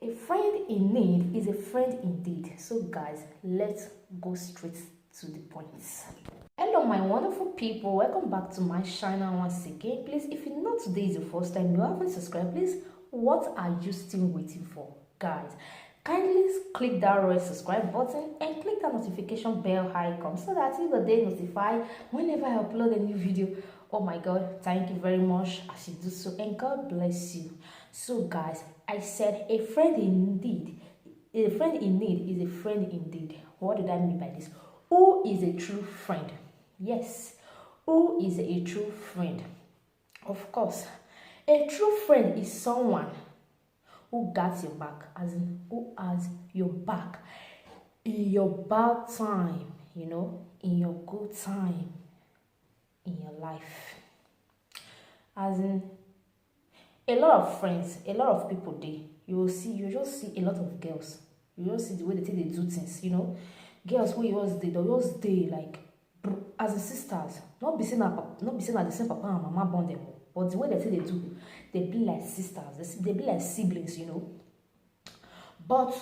A friend in need is a friend indeed. So guys, let's go straight to the point. Hello my wonderful people, welcome back to my channel once again. Please, if you know today is the first time you haven't subscribed, please, what are you still waiting for? Guys, kindly click that red subscribe button and click that notification bell icon so that you will be notified whenever I upload a new video. Oh my god, thank you very much as you do so, and God bless you. So guys, I said a friend indeed, a friend in need is a friend indeed. What did I mean by this? Who is a true friend? Yes, who is a true friend? Of course, a true friend is someone who got your back, as in who has your back in your bad time, in your good time, in your life. As in, a lot of friends, a lot of people there, you just see a lot of girls. You just see the way they do things, Girls who just they like as a sisters, not be saying that the same papa and mama born them, but the way they do, they be like sisters, they be like siblings, But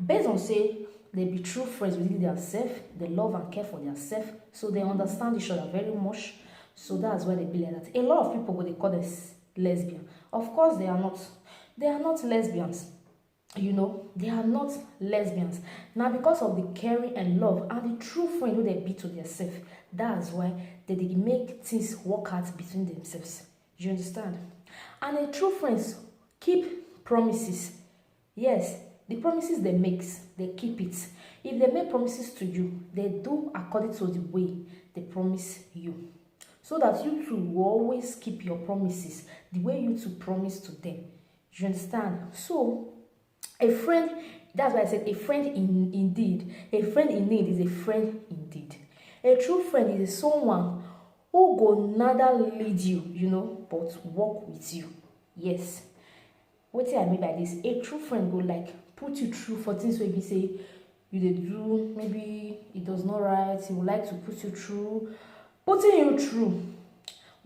based on say they be true friends within themselves, they love and care for themselves, so they understand each other very much. So that's why they be like that. A lot of people, what they call them lesbian. Of course, they are not. They are not lesbians. They are not lesbians. Now, because of the caring and love and the true friend who they be to themselves, that's why they make things work out between themselves. You understand? And the true friends keep promises. Yes, the promises they make, they keep it. If they make promises to you, they do according to the way they promise you. So that you two will always keep your promises the way you two promise to them. You understand? So, a friend, that's why I said a friend indeed. A friend in need is a friend indeed. A true friend is someone who will neither lead you, but walk with you. Yes. What do I mean by this? A true friend will like put you through for things where you say you did do, maybe it does not right. He would like to put you through. Putting you through,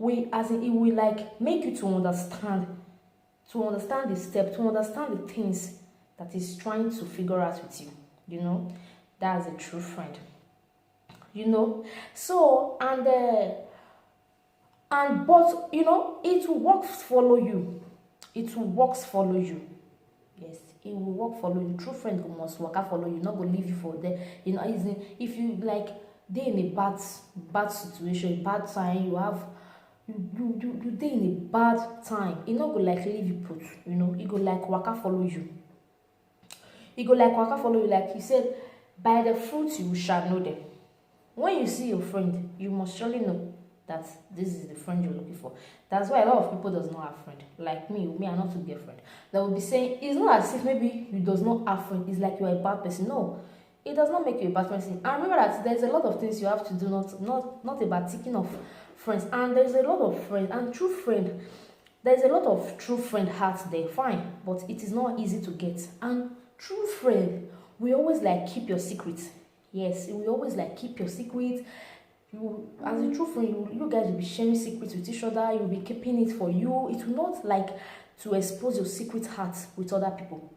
it will like make you to understand the step, to understand the things that is trying to figure out with you. That's a true friend. So but it will work follow you. It will work follow you. Yes, it will work follow you. True friend must work out follow you, not gonna leave you for there. If you like they in a bad situation, bad time, you dey in a bad time, e no go like leave you put, e go like waka follow you. E go like waka follow you, like you said, by the fruit you shall know them. When you see your friend, you must surely know that this is the friend you're looking for. That's why a lot of people does not have friend. Like me, I not to get friend. They will be saying, it's not as if maybe you does not have friend, it's like you are a bad person. No, it does not make you a bad person. And remember that there's a lot of things you have to do, not about taking off friends. And there's a lot of friends and true friend. There's a lot of true friend hearts there, fine, but it is not easy to get. And true friend, we always like keep your secrets. Yes, we always like keep your secrets. You, as a true friend, you guys will be sharing secrets with each other. You'll be keeping it for you. It will not like to expose your secret heart with other people.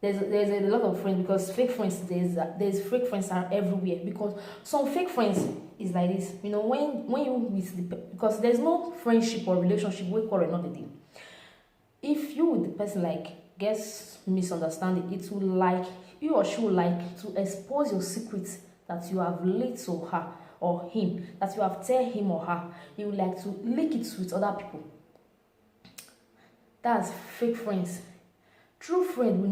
There's a lot of friends, because fake friends, there's fake friends are everywhere, because some fake friends is like this, when you with the, because there's no friendship or relationship where quarrel not the deal. If you with the person like gets misunderstanding, it will like you or she will like to expose your secrets that you have leaked to her or him, that you have tell him or her. You would like to leak it with other people. That's fake friends. True friend will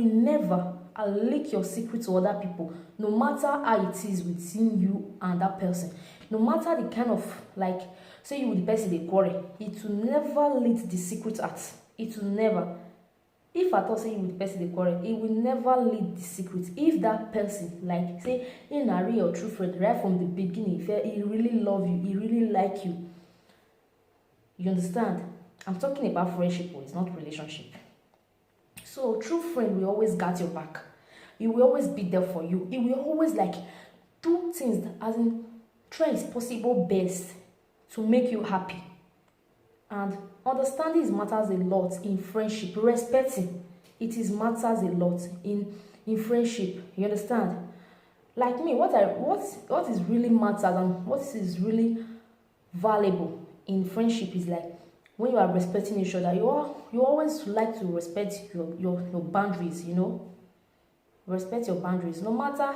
never leak your secret to other people, no matter how it is within you and that person. No matter the kind of, like, say you with the person they quarrel, it will never leak the secret out. It will never. If at all say you with the person they quarrel, it will never leak the secret. If that person, like, say, in a real true friend, right from the beginning, he really love you, he really like you. You understand? I'm talking about friendship, it's not relationship. So true friend will always got your back. He will always be there for you. He will always like do things that, as in, try his possible best to make you happy. And understanding matters a lot in friendship. Respecting it is matters a lot in friendship. You understand? Like me, what is really matters and what is really valuable in friendship is like when you are respecting each other. You always like to respect your boundaries. You know, respect your boundaries, no matter,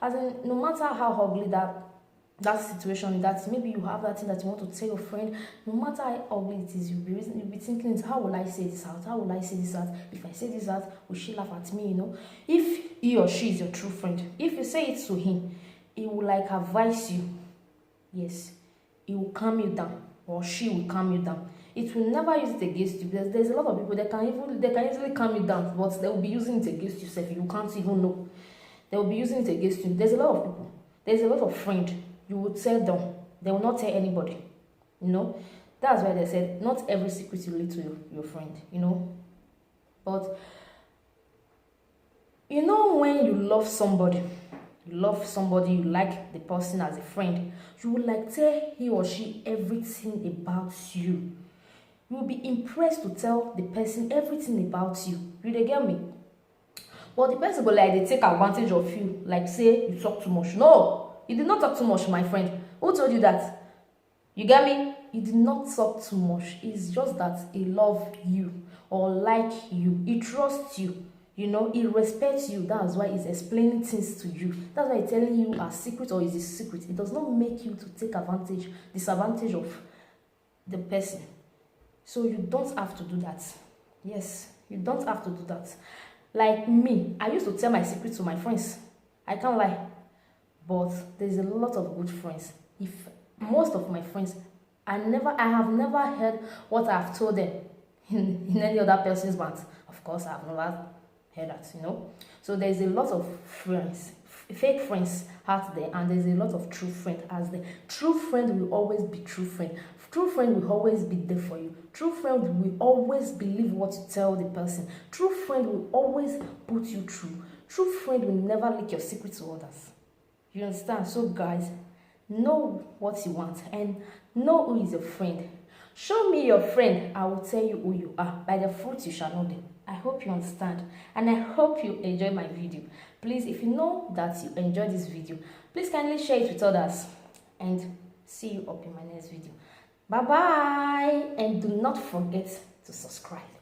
as in, no matter how ugly that situation, that maybe you have that thing that you want to tell your friend, no matter how ugly it is, you'll be thinking, how will I say this out? How will I say this out? If I say this out, will she laugh at me? You know, if he or she is your true friend, if you say it to him, he will like advise you. Yes, he will calm you down, or she will calm you down. It will never use it against you, because there's a lot of people that they can easily calm you down, but they will be using it against yourself. You can't even know. They will be using it against you. There's a lot of people. There's a lot of friends. You will tell them. They will not tell anybody. You know? That's why they said not every secret you lead to your friend. You know? But, you know, when you love somebody, you like the person as a friend, you will like tell he or she everything about you. You will be impressed to tell the person everything about you. You dey get me? But the person go like they take advantage of you, like say you talk too much. No, you did not talk too much, my friend. Who told you that? You get me? You did not talk too much. It's just that he love you or like you. He trusts you. You know, he respects you. That's why he's explaining things to you. That's why he's telling you a secret or is a secret. It does not make you to take disadvantage of the person. So you don't have to do that. Yes, you don't have to do that. Like me, I used to tell my secret to my friends. I can't lie. But there's a lot of good friends. If most of my friends, I have never heard what I've told them in any other person's mouth. Of course, I've never heard that, you know. So there's a lot of friends, fake friends out there, and there's a lot of true friends out there. True friend will always be true friend. True friend will always be there for you. True friend will always believe what you tell the person. True friend will always put you through. True friend will never leak your secret to others. You understand? So guys, know what you want and know who is your friend. Show me your friend, I will tell you who you are. By the fruit you shall know them. I hope you understand and I hope you enjoy my video. Please, if you know that you enjoy this video, please kindly share it with others and see you up in my next video. Bye bye, and do not forget to subscribe.